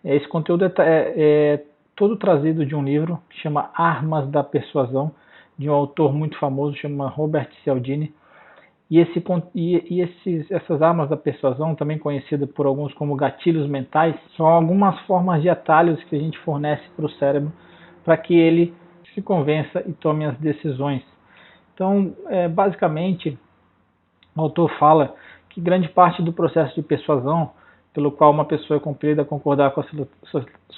Esse conteúdo é todo trazido de um livro que chama Armas da Persuasão, de um autor muito famoso, chama Robert Cialdini. Essas armas da persuasão, também conhecidas por alguns como gatilhos mentais, são algumas formas de atalhos que a gente fornece para o cérebro para que ele se convença e tome as decisões. Então, basicamente, o autor fala que grande parte do processo de persuasão, pelo qual uma pessoa é compelida a concordar com a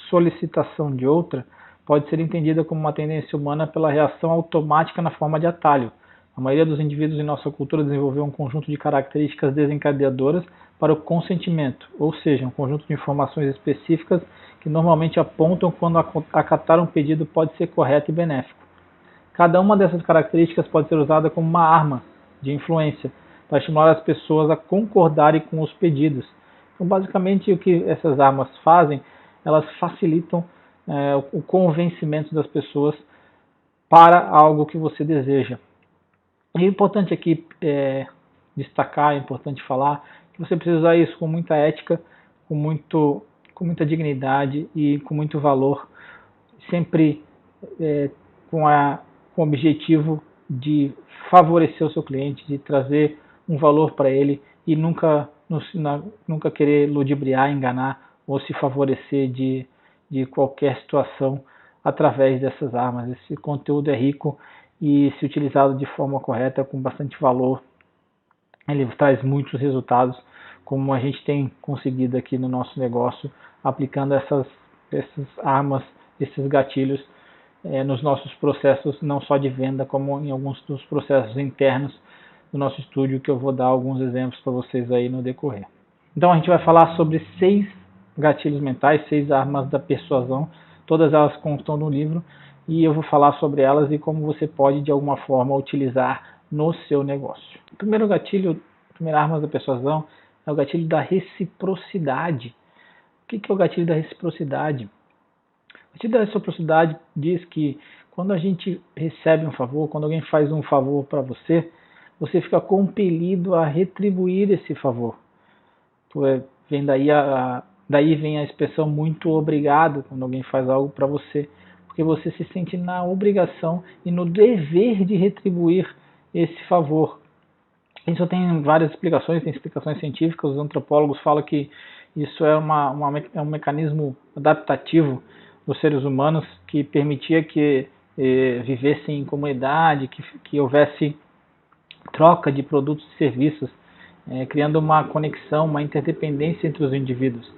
solicitação de outra, pode ser entendida como uma tendência humana pela reação automática na forma de atalho. A maioria dos indivíduos em nossa cultura desenvolveu um conjunto de características desencadeadoras para o consentimento, ou seja, um conjunto de informações específicas que normalmente apontam quando acatar um pedido pode ser correto e benéfico. Cada uma dessas características pode ser usada como uma arma de influência para estimular as pessoas a concordarem com os pedidos. Então, basicamente, o que essas armas fazem, elas facilitam o convencimento das pessoas para algo que você deseja. E é importante aqui destacar, é importante falar que você precisa usar isso com muita ética, com muita dignidade e com muito valor, sempre com o objetivo de favorecer o seu cliente, de trazer um valor para ele e nunca querer ludibriar, enganar ou se favorecer de qualquer situação através dessas armas. Esse conteúdo é rico e, se utilizado de forma correta, com bastante valor, ele traz muitos resultados, como a gente tem conseguido aqui no nosso negócio, aplicando essas armas, esses gatilhos nos nossos processos, não só de venda, como em alguns dos processos internos do nosso estúdio, que eu vou dar alguns exemplos para vocês aí no decorrer. Então a gente vai falar sobre 6 gatilhos mentais, 6 armas da persuasão, todas elas constam no livro, e eu vou falar sobre elas e como você pode de alguma forma utilizar no seu negócio. O primeiro gatilho, a primeira arma da persuasão é o gatilho da reciprocidade. O que é o gatilho da reciprocidade? O gatilho da reciprocidade diz que quando a gente recebe um favor, quando alguém faz um favor para você, você fica compelido a retribuir esse favor. Daí vem a expressão muito obrigado quando alguém faz algo para você, porque você se sente na obrigação e no dever de retribuir esse favor. Isso tem várias explicações, tem explicações científicas. Os antropólogos falam que isso é um mecanismo adaptativo dos seres humanos que permitia que vivessem em comunidade, que houvesse troca de produtos e serviços, criando uma conexão, uma interdependência entre os indivíduos.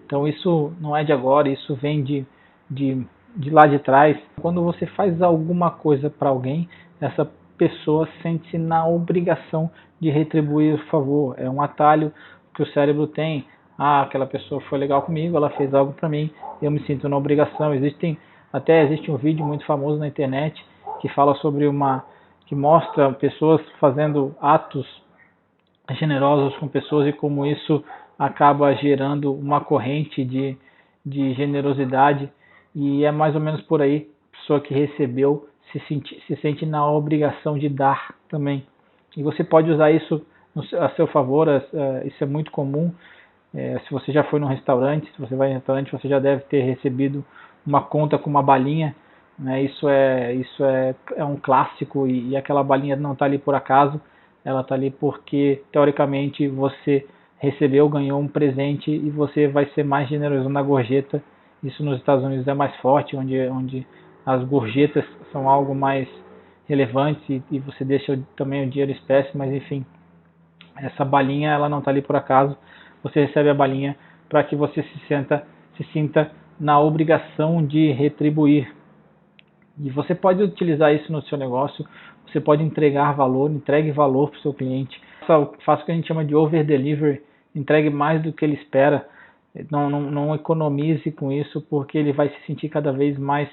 Então isso não é de agora, isso vem de lá de trás. Quando você faz alguma coisa para alguém, essa pessoa sente-se na obrigação de retribuir o favor. É um atalho que o cérebro tem. Aquela pessoa foi legal comigo, ela fez algo para mim, eu me sinto na obrigação. Existe um vídeo muito famoso na internet que fala sobre que mostra pessoas fazendo atos generosos com pessoas e como isso acaba gerando uma corrente de generosidade, e é mais ou menos por aí. A pessoa que recebeu se sente na obrigação de dar também, e você pode usar isso a seu favor. Isso é muito comum. Se você já foi num restaurante, se você vai em restaurante, você já deve ter recebido uma conta com uma balinha, né? Isso é um clássico, e aquela balinha não está ali por acaso, ela está ali porque, teoricamente, você recebeu, ganhou um presente e você vai ser mais generoso na gorjeta. Isso nos Estados Unidos é mais forte, onde as gorjetas são algo mais relevante e você deixa também o dinheiro em espécie, mas enfim, essa balinha ela não está ali por acaso. Você recebe a balinha para que você se sinta na obrigação de retribuir. E você pode utilizar isso no seu negócio, você pode entregue valor para o seu cliente. Faça o que a gente chama de over delivery, entregue mais do que ele espera. Não economize com isso, porque ele vai se sentir cada vez mais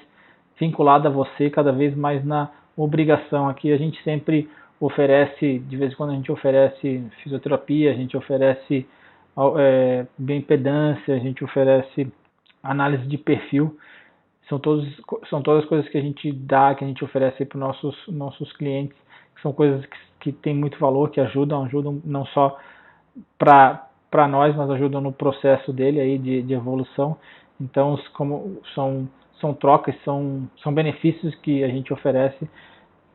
vinculado a você, cada vez mais na obrigação. Aqui a gente sempre oferece, de vez em quando a gente oferece fisioterapia, a gente oferece bioimpedância, a gente oferece análise de perfil. São todas coisas que a gente dá, que a gente oferece para os nossos clientes, que são coisas que têm muito valor, que ajudam não só para nós, mas ajudam no processo dele aí de evolução. Então, como são trocas, são benefícios que a gente oferece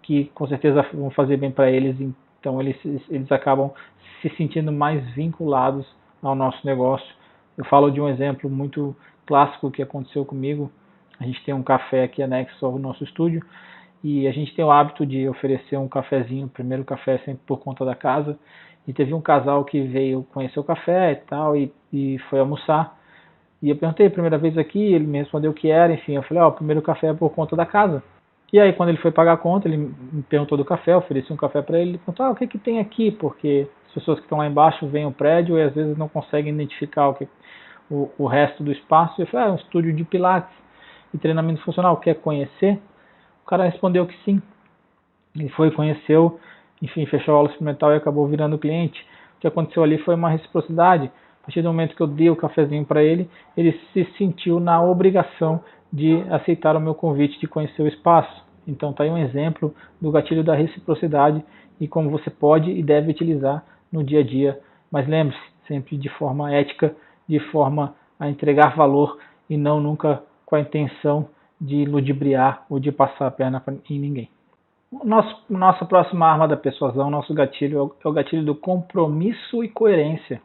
que com certeza vão fazer bem para eles, então eles acabam se sentindo mais vinculados ao nosso negócio. Eu falo de um exemplo muito clássico que aconteceu comigo. A gente tem um café aqui anexo ao nosso estúdio e a gente tem o hábito de oferecer um cafezinho, o primeiro café sempre por conta da casa. E teve um casal que veio conhecer o café e tal e foi almoçar. E eu perguntei a primeira vez aqui, ele me respondeu o que era, enfim, eu falei, o primeiro café é por conta da casa. E aí, quando ele foi pagar a conta, ele me perguntou do café, eu ofereci um café para ele, ele perguntou, o que que tem aqui? Porque as pessoas que estão lá embaixo veem o prédio e às vezes não conseguem identificar o resto do espaço. Eu falei, é um estúdio de pilates e treinamento funcional, quer conhecer? O cara respondeu que sim. Ele foi, conheceu, enfim, fechou a aula experimental e acabou virando cliente. O que aconteceu ali foi uma reciprocidade. A partir do momento que eu dei o cafezinho para ele, ele se sentiu na obrigação de aceitar o meu convite de conhecer o espaço. Então está aí um exemplo do gatilho da reciprocidade e como você pode e deve utilizar no dia a dia. Mas lembre-se, sempre de forma ética, de forma a entregar valor e não nunca com a intenção de ludibriar ou de passar a perna em ninguém. Nossa próxima arma da persuasão, nosso gatilho, é o gatilho do compromisso e coerência.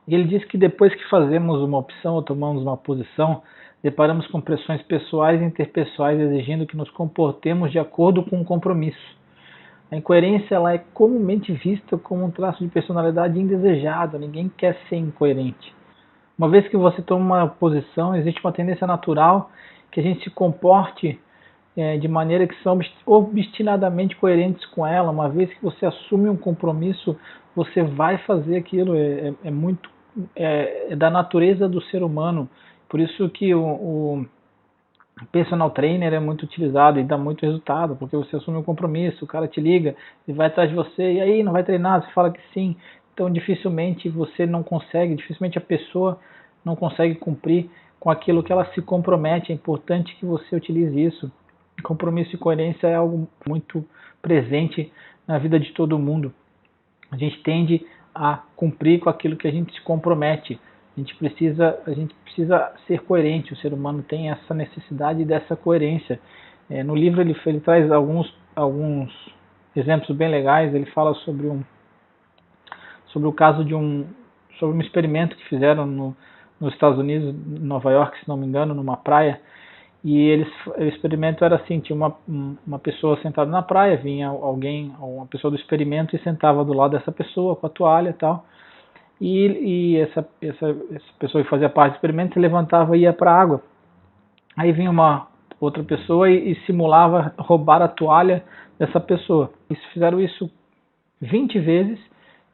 Ele diz que depois que fazemos uma opção ou tomamos uma posição, deparamos com pressões pessoais e interpessoais exigindo que nos comportemos de acordo com o compromisso. A incoerência ela é comumente vista como um traço de personalidade indesejado, ninguém quer ser incoerente. Uma vez que você toma uma posição, existe uma tendência natural que a gente se comporte de maneira que são obstinadamente coerentes com ela. Uma vez que você assume um compromisso, você vai fazer aquilo, é da natureza do ser humano. Por isso que o personal trainer é muito utilizado e dá muito resultado, porque você assume um compromisso, o cara te liga, ele vai atrás de você, e aí, não vai treinar? Você fala que sim. Então dificilmente dificilmente a pessoa não consegue cumprir com aquilo que ela se compromete. É importante que você utilize isso. Compromisso e coerência é algo muito presente na vida de todo mundo. A gente tende a cumprir com aquilo que a gente se compromete. A gente precisa ser coerente. O ser humano tem essa necessidade dessa coerência. No livro ele traz alguns exemplos bem legais. Ele fala sobre o caso sobre um experimento que fizeram nos Estados Unidos, em Nova York, se não me engano, numa praia. E o experimento era assim, tinha uma pessoa sentada na praia, vinha uma pessoa do experimento e sentava do lado dessa pessoa com a toalha e tal. E essa pessoa que fazia parte do experimento se levantava e ia para a água. Aí vinha uma outra pessoa e simulava roubar a toalha dessa pessoa. Eles fizeram isso 20 vezes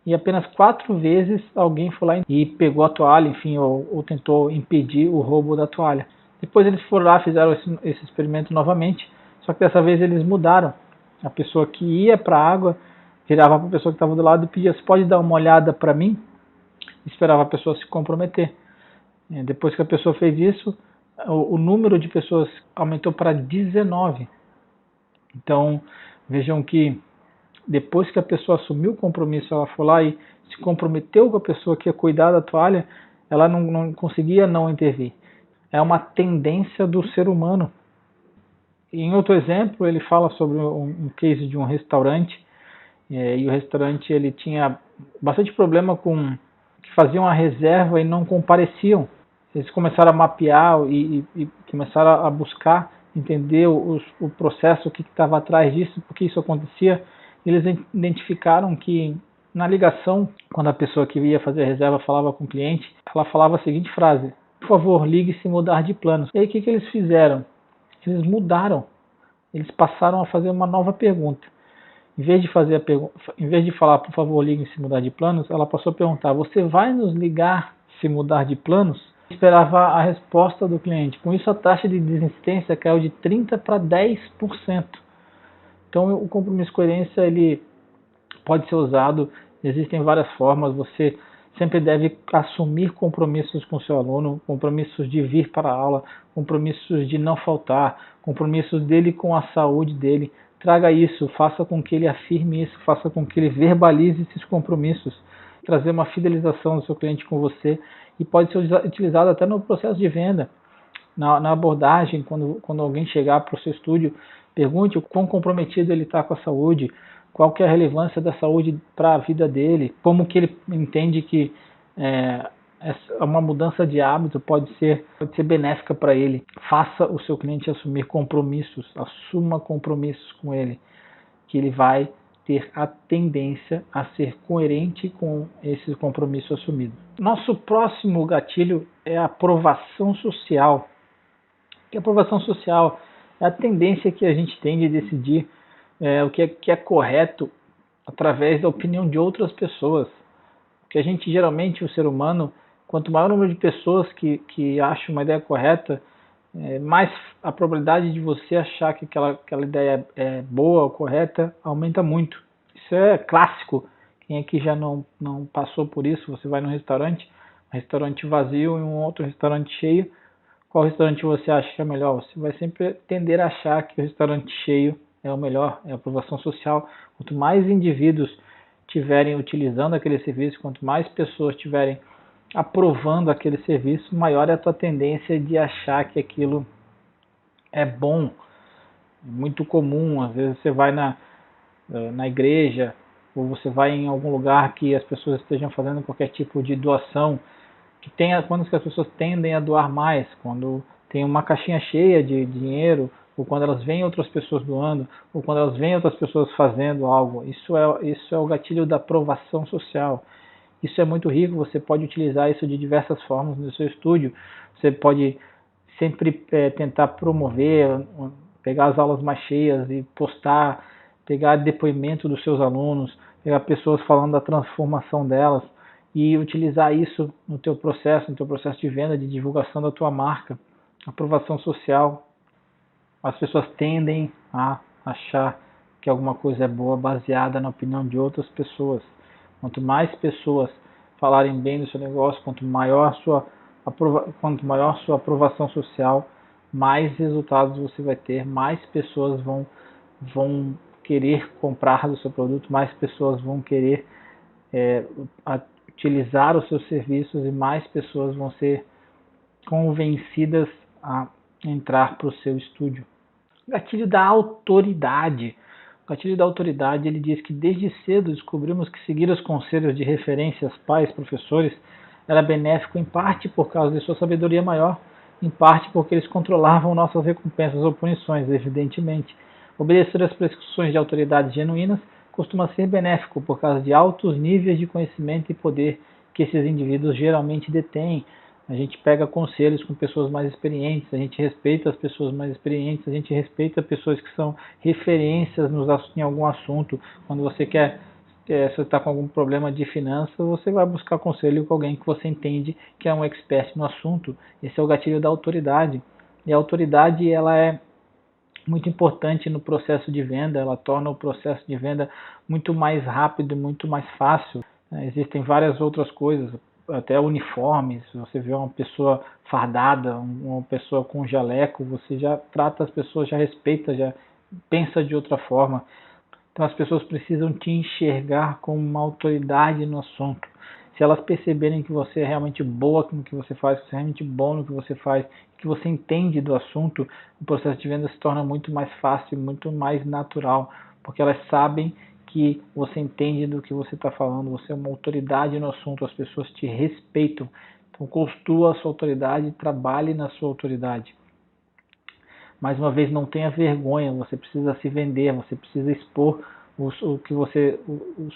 e apenas 4 vezes alguém foi lá e pegou a toalha, enfim, ou tentou impedir o roubo da toalha. Depois eles foram lá, fizeram esse experimento novamente, só que dessa vez eles mudaram. A pessoa que ia para a água virava para a pessoa que estava do lado e pedia: "Você pode dar uma olhada para mim?" Esperava a pessoa se comprometer. Depois que a pessoa fez isso, o número de pessoas aumentou para 19. Então, vejam que depois que a pessoa assumiu o compromisso, ela foi lá e se comprometeu com a pessoa que ia cuidar da toalha, ela não conseguia não intervir. É uma tendência do ser humano. Em outro exemplo, ele fala sobre um case de um restaurante, e o restaurante ele tinha bastante problema com que faziam a reserva e não compareciam. Eles começaram a mapear e começaram a buscar entender o processo, o que estava atrás disso, por que isso acontecia. Eles identificaram que na ligação, quando a pessoa que ia fazer a reserva falava com o cliente, ela falava a seguinte frase: "Por favor, ligue se mudar de planos." E aí o que eles fizeram? Eles mudaram. Eles passaram a fazer uma nova pergunta. Em vez de falar "por favor, ligue se mudar de planos", ela passou a perguntar: "Você vai nos ligar se mudar de planos?" Esperava a resposta do cliente. Com isso, a taxa de desistência caiu de 30% para 10%. Então, o compromisso coerência ele pode ser usado, existem várias formas. Você sempre deve assumir compromissos com seu aluno, compromissos de vir para a aula, compromissos de não faltar, compromissos dele com a saúde dele. Traga isso, faça com que ele afirme isso, faça com que ele verbalize esses compromissos, trazer uma fidelização do seu cliente com você e pode ser utilizado até no processo de venda, na abordagem, quando alguém chegar para o seu estúdio, pergunte o quão comprometido ele está com a saúde, qual que é a relevância da saúde para a vida dele, como que ele entende que uma mudança de hábito pode ser benéfica para ele. Faça o seu cliente assumir compromissos, assuma compromissos com ele, que ele vai ter a tendência a ser coerente com esse compromisso assumido. Nosso próximo gatilho é a aprovação social. Que a aprovação social é a tendência que a gente tem de decidir o que é correto através da opinião de outras pessoas. Porque a gente, geralmente, o ser humano, quanto maior o número de pessoas que acham uma ideia correta, mais a probabilidade de você achar que aquela ideia é boa ou correta aumenta muito. Isso é clássico. Quem aqui já não passou por isso? Você vai num restaurante vazio e um outro restaurante cheio. Qual restaurante você acha que é melhor? Você vai sempre tender a achar que o restaurante cheio é o melhor, é a aprovação social. Quanto mais indivíduos estiverem utilizando aquele serviço, quanto mais pessoas estiverem aprovando aquele serviço, maior é a tua tendência de achar que aquilo é bom. É muito comum, às vezes você vai na igreja, ou você vai em algum lugar que as pessoas estejam fazendo qualquer tipo de doação, quando as pessoas tendem a doar mais, quando tem uma caixinha cheia de dinheiro, ou quando elas veem outras pessoas doando, ou quando elas veem outras pessoas fazendo algo. Isso é o gatilho da aprovação social. Isso é muito rico, você pode utilizar isso de diversas formas no seu estúdio. Você pode sempre tentar promover, pegar as aulas mais cheias e postar, pegar depoimento dos seus alunos, pegar pessoas falando da transformação delas e utilizar isso no teu processo de venda, de divulgação da tua marca. Aprovação social. As pessoas tendem a achar que alguma coisa é boa baseada na opinião de outras pessoas. Quanto mais pessoas falarem bem do seu negócio, quanto maior sua aprovação social, mais resultados você vai ter, mais pessoas vão querer comprar do seu produto, mais pessoas vão querer utilizar os seus serviços e mais pessoas vão ser convencidas a entrar para o seu estúdio. Gatilho da autoridade. O gatilho da autoridade, ele diz que desde cedo descobrimos que seguir os conselhos de referências, pais, professores, era benéfico em parte por causa de sua sabedoria maior, em parte porque eles controlavam nossas recompensas ou punições, evidentemente. Obedecer às prescrições de autoridades genuínas costuma ser benéfico por causa de altos níveis de conhecimento e poder que esses indivíduos geralmente detêm. A gente pega conselhos com pessoas mais experientes, a gente respeita as pessoas mais experientes, a gente respeita pessoas que são referências em algum assunto. Quando você você está com algum problema de finanças, você vai buscar conselho com alguém que você entende que é um expert no assunto. Esse é o gatilho da autoridade. E a autoridade, ela é muito importante no processo de venda, ela torna o processo de venda muito mais rápido, muito mais fácil. Existem várias outras coisas, até uniformes. Você vê uma pessoa fardada, uma pessoa com jaleco, você já trata as pessoas, já respeita, já pensa de outra forma. Então as pessoas precisam te enxergar como uma autoridade no assunto. Se elas perceberem que você é realmente boa no que você faz, que você é realmente bom no que você faz, que você entende do assunto, o processo de venda se torna muito mais fácil, muito mais natural, porque elas sabem que você entende do que você está falando, você é uma autoridade no assunto, as pessoas te respeitam. Então construa a sua autoridade e trabalhe na sua autoridade. Mais uma vez, não tenha vergonha, você precisa se vender, você precisa expor os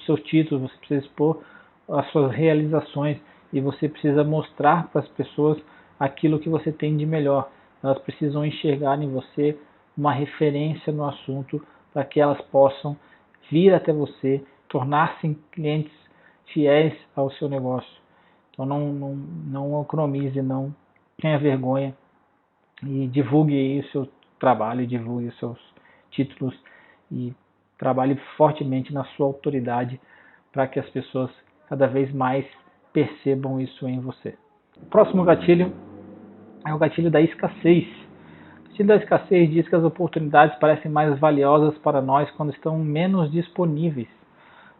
seus títulos, você precisa expor as suas realizações e você precisa mostrar para as pessoas aquilo que você tem de melhor. Elas precisam enxergar em você uma referência no assunto para que elas possam vir até você, tornar-se clientes fiéis ao seu negócio. Então não economize, não tenha vergonha e divulgue aí o seu trabalho, divulgue os seus títulos e trabalhe fortemente na sua autoridade para que as pessoas cada vez mais percebam isso em você. O próximo gatilho é o gatilho da escassez. O gatilho da escassez diz que as oportunidades parecem mais valiosas para nós quando estão menos disponíveis.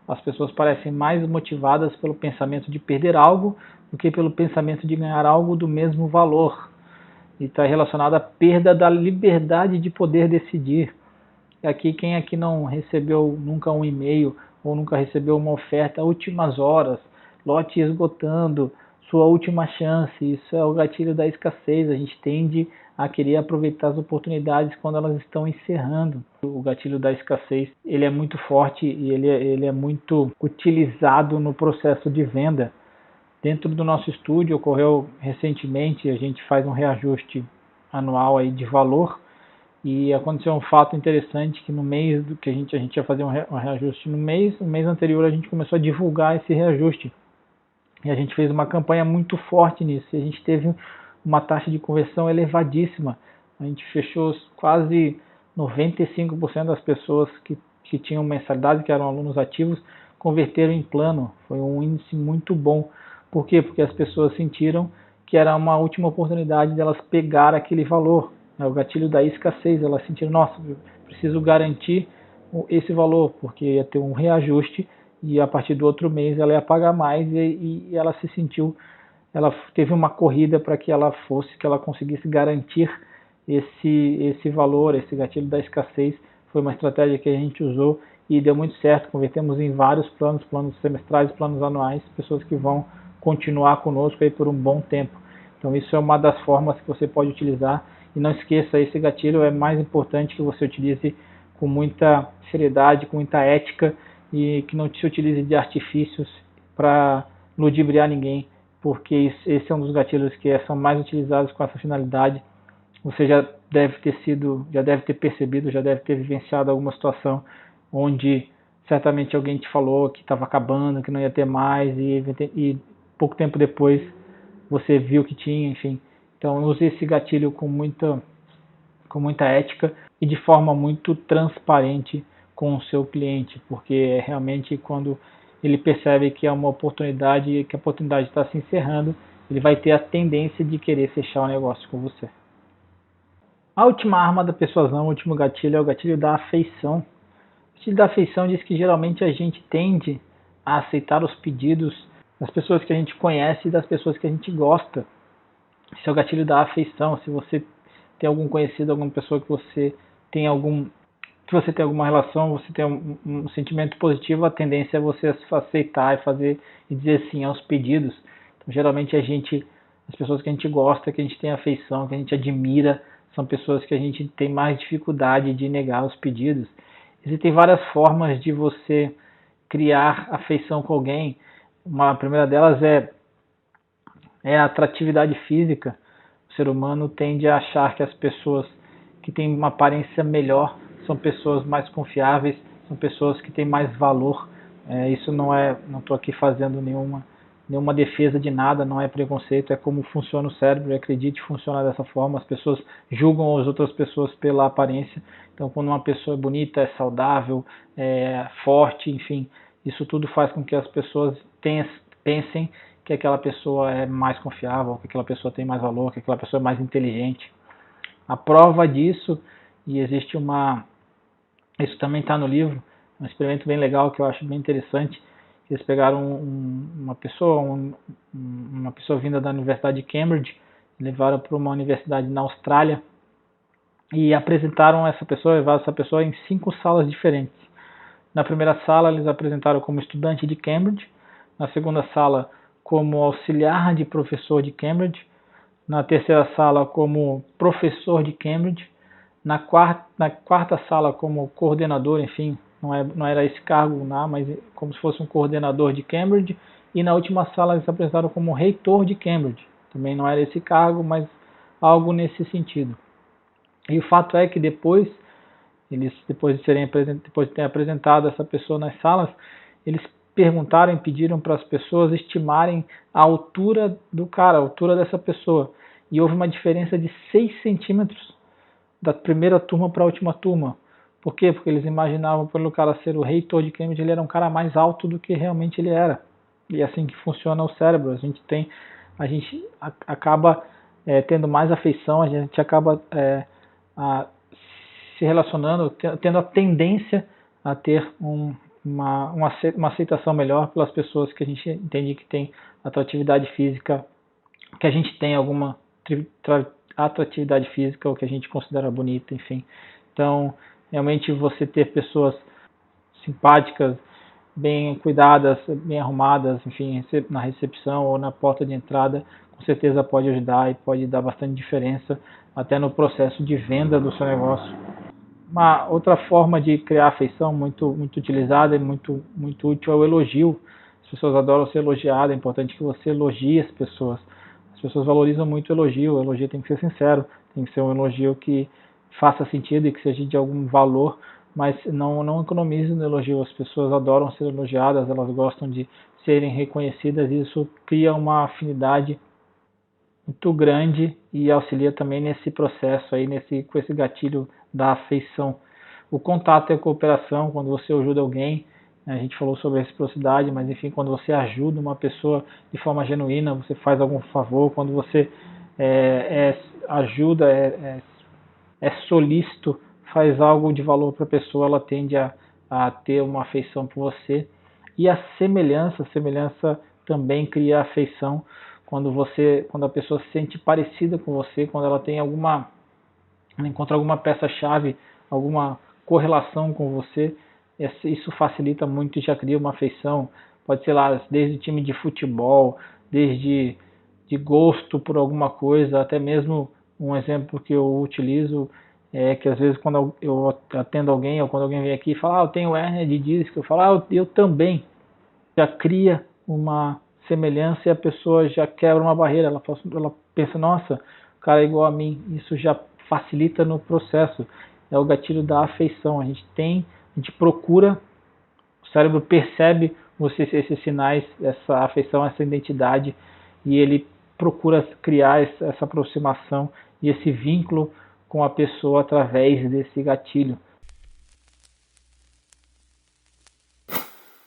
As pessoas parecem mais motivadas pelo pensamento de perder algo do que pelo pensamento de ganhar algo do mesmo valor. E está relacionado à perda da liberdade de poder decidir. E aqui, quem aqui não recebeu nunca um e-mail ou nunca recebeu uma oferta últimas horas, lote esgotando, sua última chance? Isso é o gatilho da escassez. A gente tende a querer aproveitar as oportunidades quando elas estão encerrando. O gatilho da escassez, ele é muito forte e ele é muito utilizado no processo de venda. Dentro do nosso estúdio, ocorreu recentemente, a gente faz um reajuste anual aí de valor, e aconteceu um fato interessante que no mês do que a gente ia fazer um reajuste no mês anterior a gente começou a divulgar esse reajuste. E a gente fez uma campanha muito forte nisso, e a gente teve uma taxa de conversão elevadíssima. A gente fechou quase 95% das pessoas que tinham mensalidade, que eram alunos ativos, converteram em plano. Foi um índice muito bom. Por quê? Porque as pessoas sentiram que era uma última oportunidade delas pegar aquele valor. O gatilho da escassez, elas sentiram, nossa, eu preciso garantir esse valor, porque ia ter um reajuste e a partir do outro mês ela ia pagar mais, e ela se sentiu, ela teve uma corrida para que ela conseguisse garantir esse valor. Esse gatilho da escassez foi uma estratégia que a gente usou e deu muito certo. Convertemos em vários planos semestrais, planos anuais, pessoas que vão continuar conosco aí por um bom tempo. Então isso é uma das formas que você pode utilizar. E não esqueça, esse gatilho é mais importante que você utilize com muita seriedade, com muita ética, e que não se utilize de artifícios para ludibriar ninguém, porque esse é um dos gatilhos que são mais utilizados com essa finalidade. Você já deve ter percebido, já deve ter vivenciado alguma situação onde certamente alguém te falou que estava acabando, que não ia ter mais, e pouco tempo depois você viu que tinha, enfim. Então use esse gatilho com muita ética e de forma muito transparente com o seu cliente, porque é realmente quando ele percebe que é uma oportunidade e que a oportunidade está se encerrando, ele vai ter a tendência de querer fechar o negócio com você. A última arma da persuasão, o último gatilho, é o gatilho da afeição. O gatilho da afeição diz que geralmente a gente tende a aceitar os pedidos das pessoas que a gente conhece e das pessoas que a gente gosta. Esse é o gatilho da afeição. Se você tem algum conhecido, alguma pessoa que você tem alguma relação, você tem um sentimento positivo, a tendência é você aceitar e dizer sim aos pedidos. Então, geralmente as pessoas que a gente gosta, que a gente tem afeição, que a gente admira, são pessoas que a gente tem mais dificuldade de negar os pedidos. Existem várias formas de você criar afeição com alguém. A primeira delas é a atratividade física. O ser humano tende a achar que as pessoas que têm uma aparência melhor são pessoas mais confiáveis, são pessoas que têm mais valor. Isso não estou aqui fazendo nenhuma defesa de nada, não é preconceito, é como funciona o cérebro, e acredite, funciona dessa forma. As pessoas julgam as outras pessoas pela aparência. Então, quando uma pessoa é bonita, é saudável, é forte, enfim, isso tudo faz com que as pessoas pensem que aquela pessoa é mais confiável, que aquela pessoa tem mais valor, que aquela pessoa é mais inteligente. A prova disso, e isso também está no livro, um experimento bem legal que eu acho bem interessante. Eles pegaram uma pessoa vinda da Universidade de Cambridge, levaram para uma universidade na Austrália e levaram essa pessoa em 5 salas diferentes. Na primeira sala eles apresentaram como estudante de Cambridge, na segunda sala como auxiliar de professor de Cambridge, na terceira sala como professor de Cambridge, na quarta sala como coordenador, enfim, não era esse cargo lá, mas como se fosse um coordenador de Cambridge, e na última sala eles se apresentaram como reitor de Cambridge, também não era esse cargo, mas algo nesse sentido. E o fato é que depois de ter apresentado essa pessoa nas salas, eles perguntaram e pediram para as pessoas estimarem a altura do cara, a altura dessa pessoa, e houve uma diferença de 6 centímetros da primeira turma para a última turma. Por quê? Porque eles imaginavam, pelo cara ser o reitor de Cambridge, ele era um cara mais alto do que realmente ele era. E é assim que funciona o cérebro. A gente acaba tendo mais afeição, a gente acaba se relacionando, tendo a tendência a ter uma aceitação melhor pelas pessoas que a gente entende que tem atratividade física, que a gente tem alguma atratividade física ou que a gente considera bonita, enfim. Então, realmente você ter pessoas simpáticas, bem cuidadas, bem arrumadas, enfim, na recepção ou na porta de entrada, com certeza pode ajudar e pode dar bastante diferença até no processo de venda do seu negócio. Uma outra forma de criar afeição muito utilizada e muito útil é o elogio. As pessoas adoram ser elogiadas, é importante que você elogie as pessoas. As pessoas valorizam muito o elogio tem que ser sincero, tem que ser um elogio que faça sentido e que seja de algum valor, mas não economize no elogio. As pessoas adoram ser elogiadas, elas gostam de serem reconhecidas e isso cria uma afinidade muito grande e auxilia também nesse processo aí, com esse gatilho da afeição. O contato e a cooperação, quando você ajuda alguém, né, a gente falou sobre a reciprocidade, mas enfim, quando você ajuda uma pessoa de forma genuína, você faz algum favor, quando você ajuda, é solícito, faz algo de valor para a pessoa, ela tende a ter uma afeição por você. E a semelhança também cria afeição quando a pessoa se sente parecida com você, quando ela encontra alguma peça-chave, alguma correlação com você, isso facilita muito e já cria uma afeição. Pode ser lá desde time de futebol, desde de gosto por alguma coisa, até mesmo um exemplo que eu utilizo é que às vezes quando eu atendo alguém ou quando alguém vem aqui e fala, eu tenho hérnia de disco, eu falo, eu também. Já cria uma semelhança e a pessoa já quebra uma barreira, ela pensa, nossa, o cara é igual a mim, isso já facilita no processo, é o gatilho da afeição, a gente procura, o cérebro percebe esses sinais, essa afeição, essa identidade, e ele procura criar essa aproximação e esse vínculo com a pessoa através desse gatilho.